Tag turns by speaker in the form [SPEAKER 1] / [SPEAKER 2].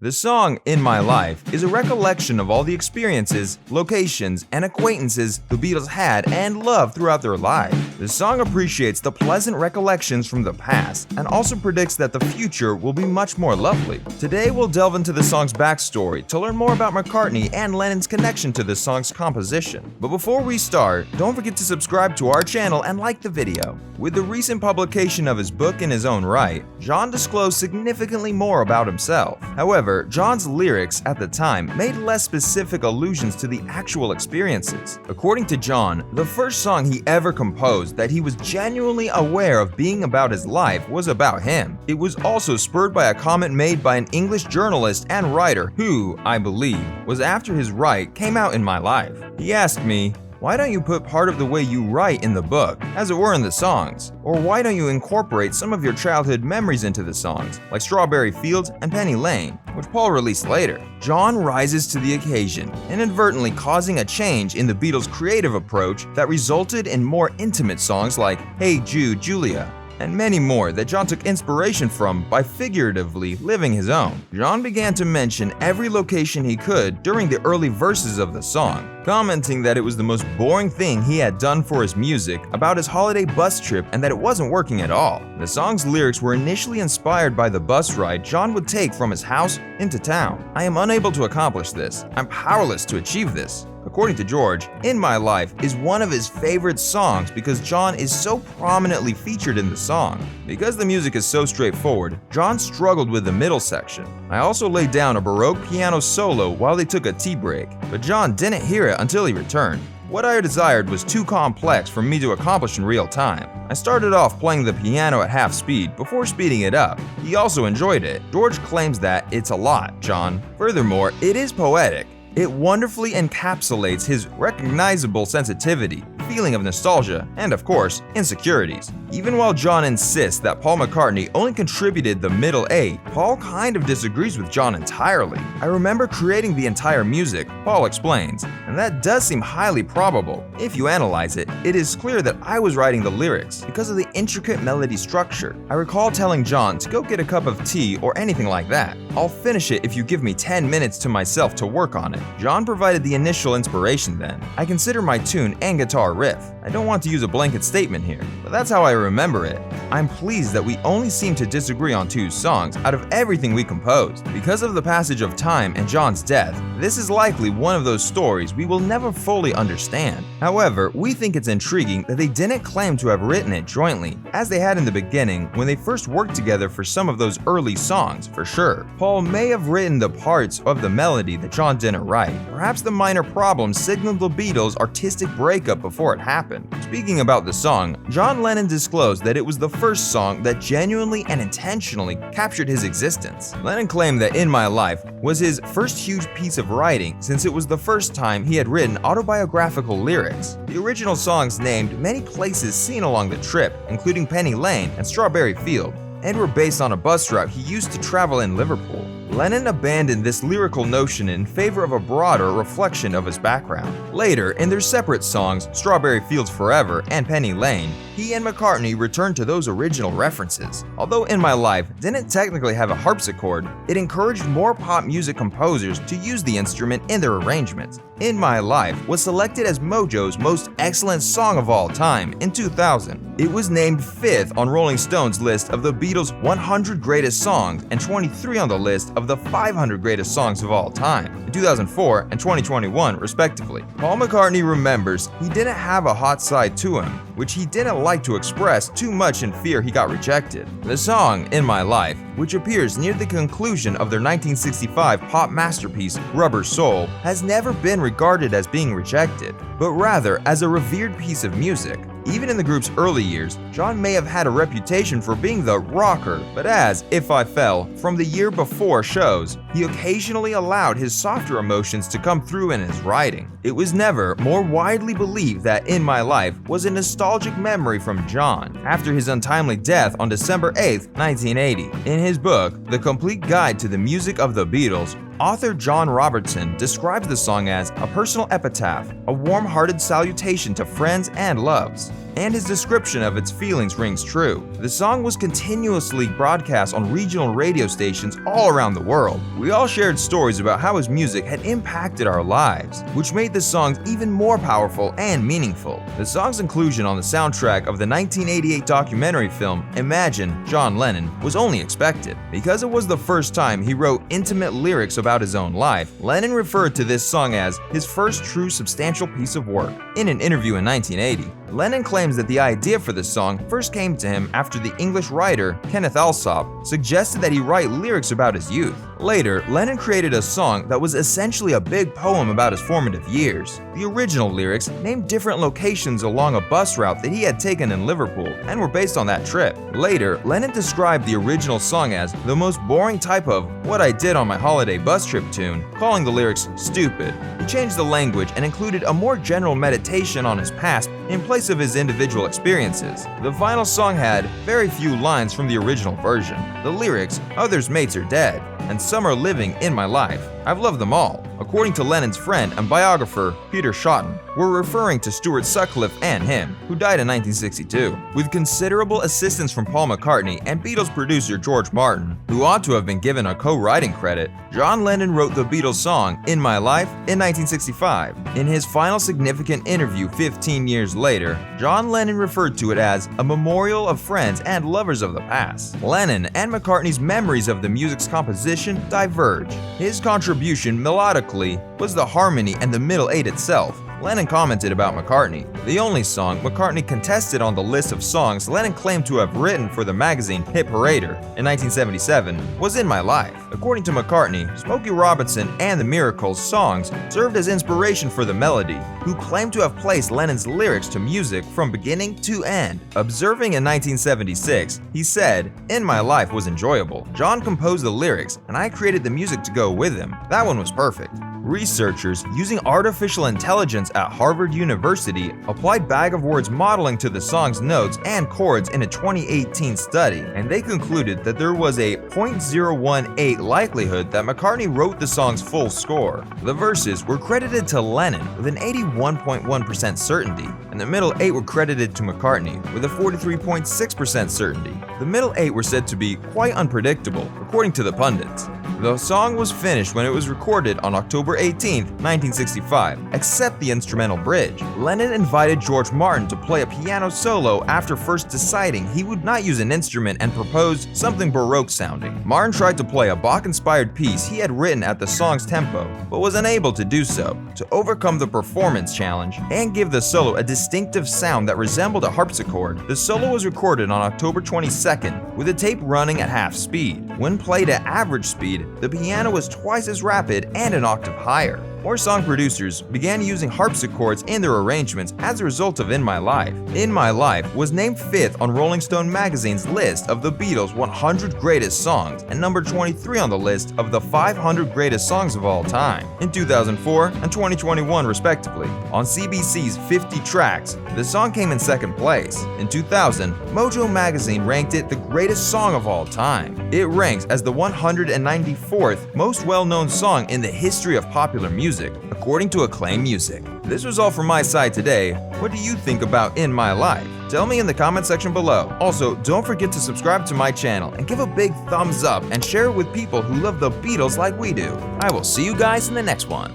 [SPEAKER 1] The song In My Life is a recollection of all the experiences, locations, and acquaintances the Beatles had and loved throughout their lives. The song appreciates the pleasant recollections from the past and also predicts that the future will be much more lovely. Today we'll delve into the song's backstory to learn more about McCartney and Lennon's connection to the song's composition. But before we start, don't forget to subscribe to our channel and like the video. With the recent publication of his book in his own right, John disclosed significantly more about himself. However, John's lyrics at the time made less specific allusions to the actual experiences. According to John, the first song he ever composed that he was genuinely aware of being about his life was about him. It was also spurred by a comment made by an English journalist and writer who, I believe, was after his write came out in my life. He asked me, "Why don't you put part of the way you write in the book, as it were in the songs? Or why don't you incorporate some of your childhood memories into the songs, like Strawberry Fields and Penny Lane, which Paul released later?" John rises to the occasion, inadvertently causing a change in the Beatles' creative approach that resulted in more intimate songs like Hey Jude, Julia, and many more that John took inspiration from by figuratively living his own. John began to mention every location he could during the early verses of the song, commenting that it was the most boring thing he had done for his music about his holiday bus trip and that it wasn't working at all. The song's lyrics were initially inspired by the bus ride John would take from his house into town. "I am unable to accomplish this. I'm powerless to achieve this." According to George, In My Life is one of his favorite songs because John is so prominently featured in the song. Because the music is so straightforward, John struggled with the middle section. "I also laid down a Baroque piano solo while they took a tea break, but John didn't hear it until he returned. What I desired was too complex for me to accomplish in real time. I started off playing the piano at half speed before speeding it up. He also enjoyed it." George claims that it's a lot, John. Furthermore, it is poetic. It wonderfully encapsulates his recognizable sensitivity, feeling of nostalgia, and of course, insecurities. Even while John insists that Paul McCartney only contributed the middle 8, Paul kind of disagrees with John entirely. "I remember creating the entire music," Paul explains, "and that does seem highly probable. If you analyze it, it is clear that I was writing the lyrics because of the intricate melody structure. I recall telling John to go get a cup of tea or anything like that. I'll finish it if you give me 10 minutes to myself to work on it." John provided the initial inspiration then. "I consider my tune and guitar riff. I don't want to use a blanket statement here, but that's how I remember it. I'm pleased that we only seem to disagree on 2 songs out of everything we composed. Because of the passage of time and John's death, this is likely one of those stories we will never fully understand. However, we think it's intriguing that they didn't claim to have written it jointly, as they had in the beginning when they first worked together for some of those early songs, for sure. Paul may have written the parts of the melody that John didn't write. Perhaps the minor problem signaled the Beatles' artistic breakup before it happened." Speaking about the song, John Lennon disclosed that it was the first song that genuinely and intentionally captured his existence. Lennon claimed that In My Life was his first huge piece of writing since it was the first time he had written autobiographical lyrics. The original songs named many places seen along the trip, including Penny Lane and Strawberry Field, and were based on a bus route he used to travel in Liverpool. Lennon abandoned this lyrical notion in favor of a broader reflection of his background. Later, in their separate songs, Strawberry Fields Forever and Penny Lane, he and McCartney returned to those original references. Although In My Life didn't technically have a harpsichord, it encouraged more pop music composers to use the instrument in their arrangements. In My Life was selected as Mojo's most excellent song of all time in 2000. It was named 5th on Rolling Stone's list of the Beatles' 100 greatest songs and 23 on the list of the 500 greatest songs of all time in 2004 and 2021, respectively. Paul McCartney remembers he didn't have a hot side to him, which he didn't like to express too much in fear he got rejected. The song In My Life, which appears near the conclusion of their 1965 pop masterpiece Rubber Soul, has never been regarded as being rejected, but rather as a revered piece of music. Even in the group's early years, John may have had a reputation for being the rocker, but as If I Fell from the year before shows, he occasionally allowed his softer emotions to come through in his writing. It was never more widely believed that In My Life was a nostalgic memory from John after his untimely death on December 8, 1980. In his book, The Complete Guide to the Music of the Beatles, author John Robertson describes the song as a personal epitaph, a warm-hearted salutation to friends and loves. and his description of its feelings rings true. The song was continuously broadcast on regional radio stations all around the world. We all shared stories about how his music had impacted our lives, which made the songs even more powerful and meaningful. The song's inclusion on the soundtrack of the 1988 documentary film Imagine, John Lennon was only expected. Because it was the first time he wrote intimate lyrics about his own life, Lennon referred to this song as his first true substantial piece of work. In an interview in 1980, Lennon claims that the idea for the song first came to him after the English writer Kenneth Alsop suggested that he write lyrics about his youth. Later, Lennon created a song that was essentially a big poem about his formative years. The original lyrics named different locations along a bus route that he had taken in Liverpool and were based on that trip. Later, Lennon described the original song as the most boring type of "what I did on my holiday bus trip" tune, calling the lyrics stupid. He changed the language and included a more general meditation on his past in place of his individual experiences. The final song had very few lines from the original version. The lyrics, "Others' mates are dead, and some are living in my life. I've loved them all," according to Lennon's friend and biographer Peter Shotton, were referring to Stuart Sutcliffe and him, who died in 1962. With considerable assistance from Paul McCartney and Beatles producer George Martin, who ought to have been given a co-writing credit, John Lennon wrote the Beatles song In My Life in 1965. In his final significant interview 15 years later, John Lennon referred to it as a memorial of friends and lovers of the past. Lennon and McCartney's memories of the music's composition diverge. His contribution melodically was the harmony and the middle eight itself. Lennon commented about McCartney. The only song McCartney contested on the list of songs Lennon claimed to have written for the magazine Hit Parader in 1977 was In My Life. According to McCartney, Smokey Robinson and the Miracles songs served as inspiration for the melody, who claimed to have placed Lennon's lyrics to music from beginning to end. Observing in 1976, he said, "In My Life was enjoyable. John composed the lyrics, and I created the music to go with him. That one was perfect." Researchers using artificial intelligence at Harvard University applied Bag of Words modeling to the song's notes and chords in a 2018 study, and they concluded that there was a 0.018 likelihood that McCartney wrote the song's full score. The verses were credited to Lennon with an 81.1% certainty, and the middle eight were credited to McCartney with a 43.6% certainty. The middle eight were said to be quite unpredictable, according to the pundits. The song was finished when it was recorded on October 18, 1965, except the instrumental bridge. Lennon invited George Martin to play a piano solo after first deciding he would not use an instrument and proposed something Baroque sounding. Martin tried to play a Bach-inspired piece he had written at the song's tempo, but was unable to do so. To overcome the performance challenge and give the solo a distinctive sound that resembled a harpsichord, the solo was recorded on October 22nd with the tape running at half speed. When played at average speed, the piano was twice as rapid and an octave higher. More song producers began using harpsichords in their arrangements as a result of In My Life. In My Life was named 5th on Rolling Stone magazine's list of the Beatles' 100 greatest songs and number 23 on the list of the 500 greatest songs of all time in 2004 and 2021 respectively. On CBC's 50 Tracks, the song came in second place. In 2000, Mojo magazine ranked it the greatest song of all time. It ranks as the 194th most well-known song in the history of popular music, according to Acclaim Music. This was all from my side today. What do you think about In My Life? Tell me in the comment section below. Also, don't forget to subscribe to my channel and give a big thumbs up and share it with people who love the Beatles like we do. I will see you guys in the next one.